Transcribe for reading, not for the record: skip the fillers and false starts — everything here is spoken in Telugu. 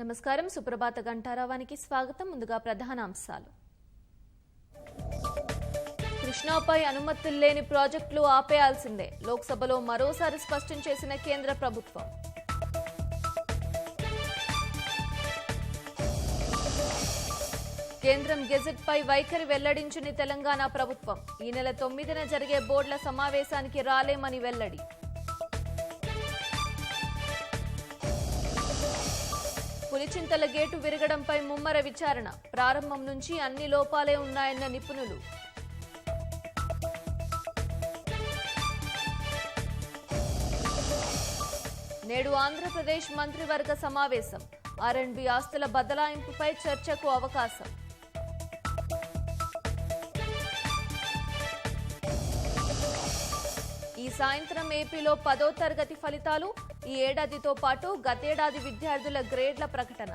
నమస్కారం. సుప్రభాత గంటారావానికి స్వాగతం. ముందుగా ప్రధాన అంశాలు. కృష్ణాపై అనుమతులు లేని ప్రాజెక్టులు ఆపేయాల్సిందే. లోక్సభలో మరోసారి స్పష్టం చేసిన కేంద్ర ప్రభుత్వం. కేంద్రం గెజెట్ పై వైఖరి వెల్లడించిన తెలంగాణ ప్రభుత్వం. ఈ నెల 9న జరిగే బోర్డుల సమావేశానికి రాలేమని వెల్లడి. పులిచింతల గేటు విరగడంపై ముమ్మర విచారణ. ప్రారంభం నుంచి అన్ని లోపాలే ఉన్నాయన్న నిపుణులు. నేడు ఆంధ్రప్రదేశ్ మంత్రివర్గ సమావేశం. ఆర్ఎండ్బి ఆస్తుల బదలాయింపుపై చర్చకు అవకాశం. ఈ సాయంత్రం ఏపీలో 10వ తరగతి ఫలితాలు. ఈ ఏడాదితో పాటు గతేడాది విద్యార్థుల గ్రేడ్ల ప్రకటన.